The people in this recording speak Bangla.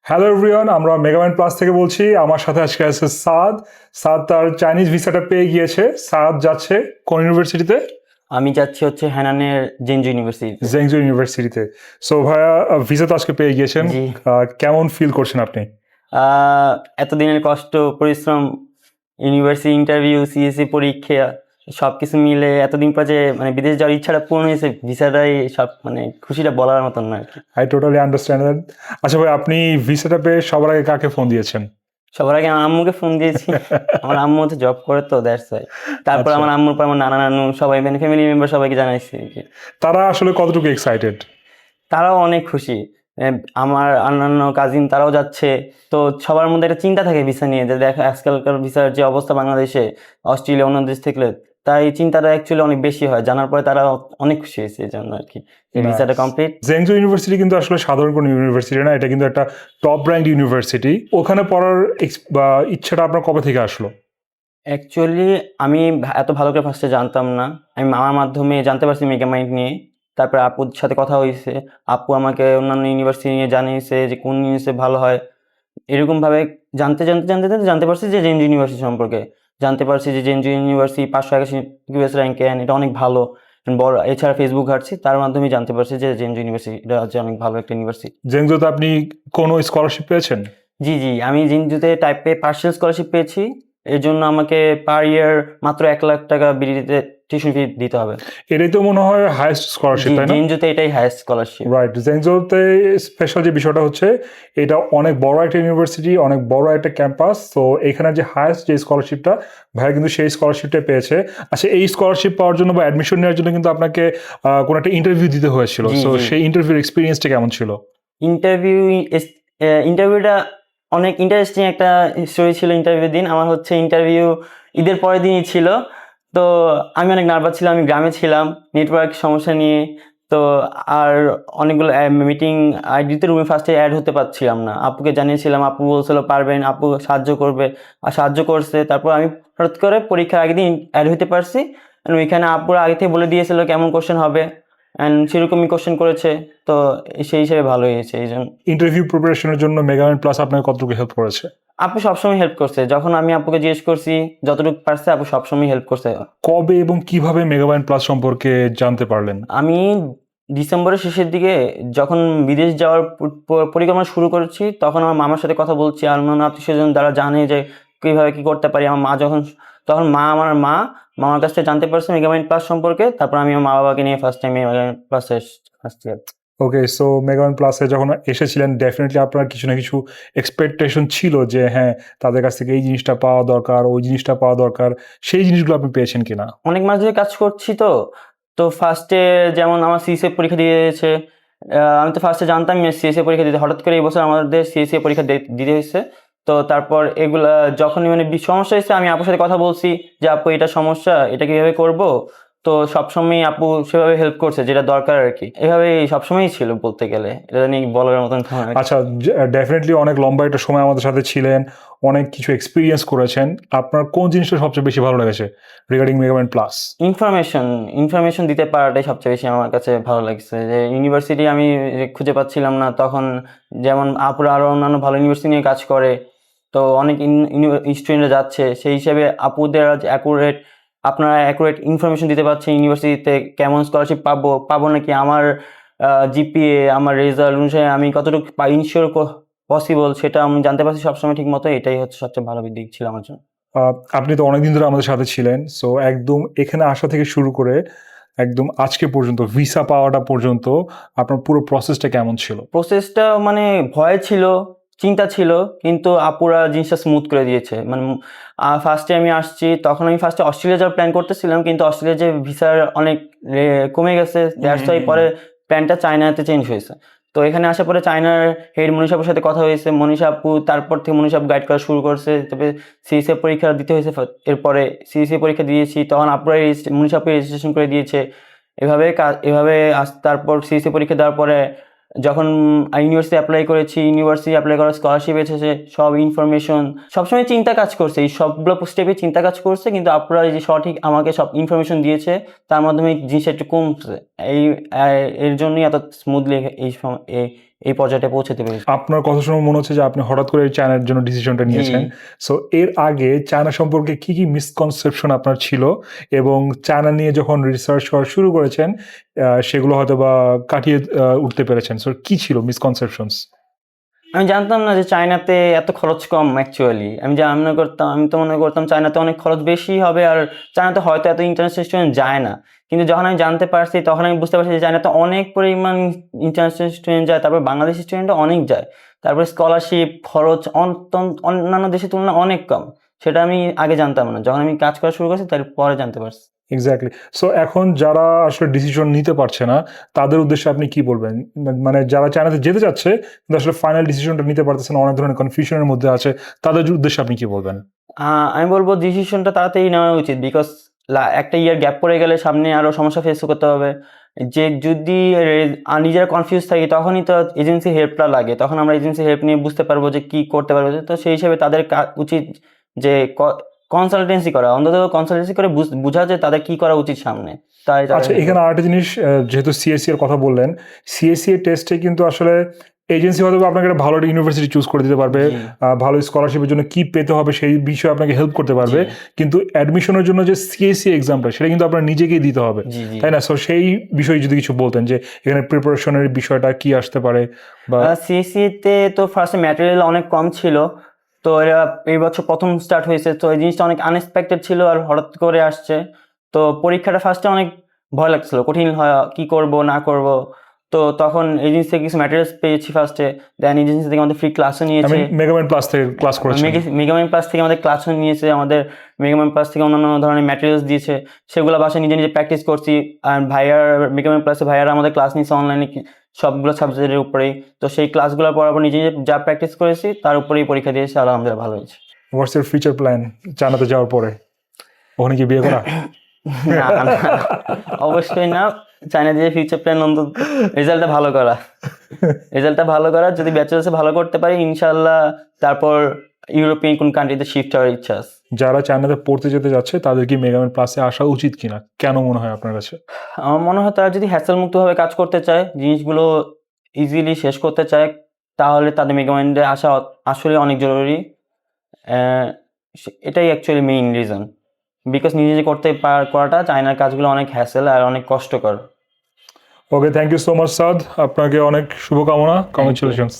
হ্যালো এভরিওয়ান, আমরা মেগাম্যান প্লাস থেকে বলছি। আমার সাথে আজকে আছে সাদ। সাদ তার চাইনিজ ভিসাটা পেয়ে গিয়েছে। সাদ যাচ্ছে কোন ইউনিভার্সিটিতে? আমি যাচ্ছি হচ্ছে হ্যানানের জেনজু ইউনিভার্সিটিতে। জেংজু ইউনিভার্সিটিতে। সো ভাইয়া, ভিসা তো আজকে পেয়ে গিয়েছেন। জি। কেমন ফিল করছেন আপনি? এতদিনের কষ্ট পরিশ্রম, ইউনিভার্সিটি ইন্টারভিউ, সিএসসি পরীক্ষা সবকিছু মিলে এতদিন পর যে মানে বিদেশ যাওয়ার ইচ্ছাটা পূর্ণ হয়েছে, ভিসাটাই সব মানে খুশিটা বলার মতন না আর কি। I totally understand that. আচ্ছা ভাই, আপনি ভিসাটা পেয়ে সবার আগে কাকে ফোন দিয়েছেন? সবার আগে আমার আম্মুকে ফোন দিয়েছি। আমার আম্মু হচ্ছে জব করে, তো দ্যাটস ওয়াই। তারপর আচ্ছা, আমার আম্মুর পর আমার নানা নানু সবাই মানে ফ্যামিলি মেম্বার সবাইকে জানাইছি আর কি। তারা আসলে কতটুকু এক্সাইটেড? তারাও অনেক খুশি। আমার অন্যান্য কাজিন তারাও যাচ্ছে। তো সবার মধ্যে একটা চিন্তা থাকে ভিসা নিয়ে, যে দেখো আজকালকার ভিসার যে অবস্থা বাংলাদেশে, অস্ট্রেলিয়া, অন্য দেশ থেকে, তাই চিন্তাটা অ্যাকচুয়ালি অনেক বেশি হয়। জানার পরে তারা অনেক খুশি হয়েছে এই জন্য আর কি, ভিসাটা কমপ্লিট। জেংজু ইউনিভার্সিটি কিন্তু আসলে সাধারণ কোনো ইউনিভার্সিটি না, এটা কিন্তু একটা টপ র্যাঙ্ক ইউনিভার্সিটি। ওখানে পড়ার ইচ্ছাটা আপনার কবে থেকে আসলো? অ্যাকচুয়ালি আমি এত ভালো করে ফার্স্টে জানতাম না। আমি মামার মাধ্যমে জানতে পারছি মেগামাইন্ড নিয়ে। তারপরে আপুর সাথে কথা হয়েছে। আপু আমাকে অন্যান্য ইউনিভার্সিটি নিয়ে জানিয়েছে যে কোন ইউনিভার্সিটি ভালো হয়। এরকমভাবে জানতে পারছি যে জেনজু ইউনিভার্সিটি সম্পর্কে। জানতে পারছি যে জেনজু ইউনিভার্সিটি 581 ইউএস র্যাঙ্কে, এটা অনেক ভালো। বড় এছাড়া ফেসবুক ঘাঁটছি, তার মাধ্যমে জানতে পারছি যে জেনজু ইউনিভার্সিটি এটা হচ্ছে অনেক ভালো একটা ইউনিভার্সিটি। জেংজুতে আপনি কোনো স্কলারশিপ পেয়েছেন? জি, জি। আমি জেনজুতে টাইপ এ পার্সিয়াল স্কলারশিপ পেয়েছি। এর জন্য আমাকে পার ইয়ার মাত্র ৳1,00,000 বিডিতে টিউশন ফি দিতে হবে। এটাই তো মনে হয় হাইয়েস্ট স্কলারশিপ, জি, তাই না? জেনজুতে এটাই হাইয়েস্ট স্কলারশিপ। রাইট। জেংজোতে স্পেশাল যে বিষয়টা হচ্ছে, এটা অনেক বড় একটা ইউনিভার্সিটি, অনেক বড় একটা ক্যাম্পাস। তো এখানে যে হাইয়েস্ট যে স্কলারশিপটা, ভাইয়া কিন্তু সেই স্কলারশিপটা পেয়েছে। আচ্ছা, এই স্কলারশিপ পাওয়ার জন্য বা অ্যাডমিশন নেওয়ার জন্য কিন্তু আপনাকে কোনো একটা ইন্টারভিউ দিতে হয়েছিল। জি, সো জি। সেই ইন্টারভিউর এক্সপিরিয়েন্সটা কেমন ছিল? ইন্টারভিউ এস ইন্টারভিউটা অনেক ইন্টারেস্টিং একটা স্টোরি ছিল ইন্টারভিউর দিন। আমার হচ্ছে ইন্টারভিউ ঈদের পরের দিনই ছিল। তো আমি অনেক নার্ভাস ছিলাম। আমি গ্রামে ছিলাম, নেটওয়ার্ক সমস্যা নিয়ে। তো আর অনেকগুলো মিটিং আইডিতে রুমে ফার্স্টে এড হতে পারছিলাম না। আপুকে জানিয়েছিলাম, আপু বলছিল পারবেন, আপু সাহায্য করবে। আর সাহায্য করছে। তারপর আমি হঠাৎ করে পরীক্ষার আগের দিন এড হইতে পারছি। ওইখানে আপুরা আগে থেকে বলে দিয়েছিল কেমন কোয়েশ্চেন হবে। অ্যান্ড সেরকমই কোয়েশ্চেন করেছে। তো সেই হিসেবে ভালো হয়েছে এই জন্য। ইন্টারভিউ প্রিপারেশনের জন্য মেগাম্যান প্লাস আপনাকে কতটুকু হেল্প করেছে? আপু সবসময় হেল্প করছে। যখন আমি আপুকে জিজ্ঞেস করছি, যতটুকু পারছে আপু সবসময় হেল্প করছে। কবে এবং কিভাবে মেগাম্যান প্লাস সম্পর্কে জানতে পারলেন? আমি ডিসেম্বরের শেষের দিকে যখন বিদেশ যাওয়ার পরিকল্পনা শুরু করেছি, তখন আমার মামার সাথে কথা বলছি। আর অন্যান্য আত্মীয়স্বজন যারা জানে যে কীভাবে কী করতে পারি। আমার মা তখন মামার কাছ থেকে জানতে পারছে মেগামাইন্ড প্লাস সম্পর্কে। তারপর আমি আমার মা-বাবাকে নিয়ে ফার্স্ট টাইম মেগামাইন্ড প্লাসে আসছি। ওকে, সো মেগাম্যান প্লাসে যখন এসেছিলেন, ডেফিনেটলি আপনার কিছু না কিছু এক্সপেকটেশন ছিল যে হ্যাঁ, তাদের কাছ থেকে এই জিনিসটা পাওয়া দরকার, ওই জিনিসটা পাওয়া দরকার। সেই জিনিসগুলো আপনি পেয়েছেন কিনা? অনেক মাস ধরে কাজ করছি তো। তো ফার্স্টে যেমন আমার সিএসএ পরীক্ষা দিয়েছে। আমি তো ফার্স্টে জানতামই না সিএসএ পরীক্ষা দিতে। হঠাৎ করে এই বছর আমাদের সিএসএ পরীক্ষা দিতে হয়েছে। তো তারপর এগুলা যখনই মানে সমস্যা হয়েছে, আমি আপুর সাথে কথা বলছি যে, "আপু এটা সমস্যা, এটা কিভাবে করব?" তো সবসময়ই আপু সেভাবে হেল্প করছে যেটা দরকার আরকি। এভাবেই সবসময়ই ছিল বলতে গেলে। এটা নিয়ে বলার মতন কোনো আচ্ছা, ডেফিনেটলি অনেক লম্বা একটা সময় আমাদের সাথে ছিলেন, অনেক কিছু এক্সপেরিয়েন্স করেছেন। আপনার কোন জিনিসটা সবচেয়ে বেশি ভালো লেগেছে রিগার্ডিং মেগাম্যান প্লাস? ইনফরমেশন দিতে পারাটাই সবচেয়ে বেশি আমার কাছে ভালো লাগছে। যে ইউনিভার্সিটি আমি খুঁজে পাচ্ছিলাম না তখন, যেমন আপুরা আরও অন্যান্য ভালো ইউনিভার্সিটি নিয়ে কাজ করে। তো অনেক স্টুডেন্টরা যাচ্ছে। সেই হিসেবে আপুদের আপনারা অ্যাকুরেট ইনফরমেশন দিতে পারছেন ইউনিভার্সিটিতে কেমন স্কলারশিপ পাবো নাকি আমার জিপিএ, আমার রেজাল্ট অনুসারে আমি কতটুকু ইনশিওর পসিবল সেটা আমি জানতে পারছি সবসময় ঠিকমতো। এটাই হচ্ছে সবচেয়ে ভালো দিক ছিল আমার জন্য। আপনি তো অনেকদিন ধরে আমাদের সাথে ছিলেন। সো একদম এখানে আসা থেকে শুরু করে একদম আজকে পর্যন্ত, ভিসা পাওয়াটা পর্যন্ত আপনার পুরো প্রসেসটা কেমন ছিল? প্রসেসটা মানে ভয় ছিল, চিন্তা ছিল, কিন্তু আপুরা জিনিসটা স্মুথ করে দিয়েছে। মানে ফার্স্টে আমি আসছি, তখন আমি ফার্স্টে অস্ট্রেলিয়া যাওয়ার প্ল্যান করতেছিলাম, কিন্তু অস্ট্রেলিয়া যে ভিসার অনেক কমে গেছে, দ্যাটস ওয়াই পরে প্ল্যানটা চায়নাতে চেঞ্জ হয়েছে। তো এখানে আসার পরে চায়নার হেড মনীষা আপুর সাথে কথা হয়েছে। মনীষা আপু তারপর থেকে মনীষা আপু গাইড করা শুরু করছে। তবে সিএসএ পরীক্ষা দিতে হয়েছে। এরপরে সিএসএ পরীক্ষা দিয়েছি, তখন আপুরাই মনীষা আপু রেজিস্ট্রেশন করে দিয়েছে। এভাবে তারপর সিএসসি পরীক্ষা দেওয়ার পরে যখন ইউনিভার্সিটি অ্যাপ্লাই করেছি, ইউনিভার্সিটি অ্যাপ্লাই করার স্কলারশিপ এসেছে, সব ইনফরমেশন সবসময় চিন্তা কাজ করছে। এই সবগুলো স্টেপে চিন্তা কাজ করছে, কিন্তু আপনারা যে সঠিক আমাকে সব ইনফরমেশন দিয়েছে, তার মাধ্যমে জিনিসটা একটু কমছে। এই এর জন্যই এত স্মুথলি এই এই পর্যায়ে পৌঁছাতে পেরেছি। আপনার কথা শুনে মনে হচ্ছে যে আপনি হঠাৎ করে চায়নার জন্য ডিসিশনটা নিয়েছেন। সো এর আগে চায়না সম্পর্কে কি কি মিসকনসেপশন আপনার ছিল এবং চায়না নিয়ে যখন রিসার্চ করা শুরু করেছেন সেগুলো হয়তো বা কাটিয়ে উঠতে পেরেছেন। সো কি ছিল মিসকনসেপশনস? আমি জানতাম না যে চায়নাতে এত খরচ কম অ্যাকচুয়ালি। আমি তো মনে করতাম চায়নাতে অনেক খরচ বেশি হবে, আর চায়নাতে হয়তো এত ইন্টারন্যাশনাল স্টুডেন্ট যায় না। কিন্তু যখন আমি জানতে পারছি তখন আমি বুঝতে পারছি যে চায়নাতে অনেক পরিমাণ ইন্টারন্যাশনাল স্টুডেন্ট যায়, তারপর বাংলাদেশি স্টুডেন্টও অনেক যায়। তারপরে স্কলারশিপ খরচ অন্যান্য দেশের তুলনায় অনেক কম। সেটা আমি আগে জানতাম না, যখন আমি কাজ করা শুরু করছি তারপরে জানতে পারছি। এক্স্যাক্টলি। সো এখন যারা আসলে ডিসিশন নিতে পারছে না তাদের উদ্দেশ্যে আপনি কি বলবেন? মানে যারা চায়নাতে যেতে চাচ্ছে কিন্তু আসলে ফাইনাল ডিসিশনটা নিতে পারতেছে না, অনেক ধরনের কনফিউশনের মধ্যে আছে, তাদের উদ্দেশ্যে আপনি কি বলবেন? আমি বলবো ডিসিশনটা তাড়াতাড়ি নেওয়া উচিত, বিকজ একটা ইয়ার গ্যাপ পড়ে গেলে সামনে আরো সমস্যা ফেস করতে হবে। যে যদি নিজেরা কনফিউজ থাকি তখনই তো এজেন্সি হেল্পটা লাগে, তখন আমরা এজেন্সি হেল্প নিয়ে বুঝতে পারবো যে কি করতে পারবো। তো সেই হিসেবে তাদের উচিত যে কনসালটেন্সি করা, অন্তত কনসালটেন্সি করে বোঝা যে তাদের কি করা উচিত সামনে। তাই আচ্ছা, এখানে আরেকটা জিনিস, যেহেতু সিএসসি এর কথা বললেন, সিএসসি এর টেস্টে কিন্তু আসলে এজেন্সি হয়তো আপনাকে একটা ভালো ইউনিভার্সিটি চুজ করে দিতে পারবে, ভালো স্কলারশিপের জন্য কি পেতে হবে সেই বিষয়ে আপনাকে হেল্প করতে পারবে, কিন্তু অ্যাডমিশনের জন্য যে সিএসসি এক্সামটা সেটা কিন্তু আপনার নিজেকেই দিতে হবে, তাই না? সো সেই বিষয়ে যদি কিছু বলতেন যে এখানে প্রিপারেশনের বিষয়টা কি আসতে পারে বা সিএসসি তে তো ফার্স্টে ম্যাটেরিয়াল অনেক কম ছিল, তো এরা এই বছর প্রথম স্টার্ট হয়েছে, তো এই জিনিসটা অনেক আনএক্সপেক্টেড ছিল আর হঠাৎ করে আসছে। তো পরীক্ষাটা ফার্স্টে অনেক ভয় লাগছিল, কঠিন হয়, কি করব না করব। তো তখন এজেন্সি থেকে কিছু ম্যাটেরিয়ালস পেয়েছি ফার্স্টে, দেন এজেন্সি থেকে আমাদের ফ্রি ক্লাসও আমি নিয়েছে। মেগামাইন্ড প্লাস থেকে ক্লাস করেছি। মেগামাইন্ড প্লাস থেকে আমাদের ক্লাসও নিয়েছে, আমাদের মেগামাইন্ড প্লাস থেকে অন্যান্য ধরনের ম্যাটেরিয়ালস দিয়েছে, সেগুলো বাসায় নিজে নিজে প্র্যাকটিস করছি। আর মেগামাইন্ড প্লাসে ভাইয়ারা আমাদের ক্লাস নিয়েছে অনলাইনে সবগুলো সাবজেক্টের উপরেই। তো সেই ক্লাসগুলো পড়ার পর নিজে নিজে যা প্র্যাকটিস করেছি তার উপরেই পরীক্ষা দিয়েছি, আলহামদুলিল্লাহ ভালো হয়েছে। হোয়াটস ইউর ফিউচার প্ল্যান চায়নাতে যাওয়ার পরে? ওখানে কি বিয়ে করা? না না, অবশ্যই না। চায়না দিয়ে ফিউচার প্ল্যান অন্তত রেজাল্টটা ভালো করা, যদি ব্যাচেলার্সে ভালো করতে পারি ইনশাআল্লাহ, তারপর ইউরোপিয়ান কোন কান্ট্রিতে শিফট হওয়ার ইচ্ছা আছে। যারা চায়নাতে পড়তে যেতে যাচ্ছে তাদের কি মেগামাইন্ড প্লাসে আসা উচিত কিনা, কেন মনে হয় আপনার কাছে? আমার মনে হয় তারা যদি হ্যাসেল মুক্তভাবে কাজ করতে চায়, জিনিসগুলো ইজিলি শেষ করতে চায়, তাহলে তাদের মেগামাইন্ডে আসা আসলে অনেক জরুরি। এটাই অ্যাকচুয়ালি মেইন রিজন, বিকজ নিজে নিজে করাটা চায়নার কাজগুলো অনেক হ্যাসেল আর অনেক কষ্টকর। ওকে, থ্যাংক ইউ সো মাচ সাদ, আপনাকে অনেক শুভকামনা, কংগ্রেচুলেশনস।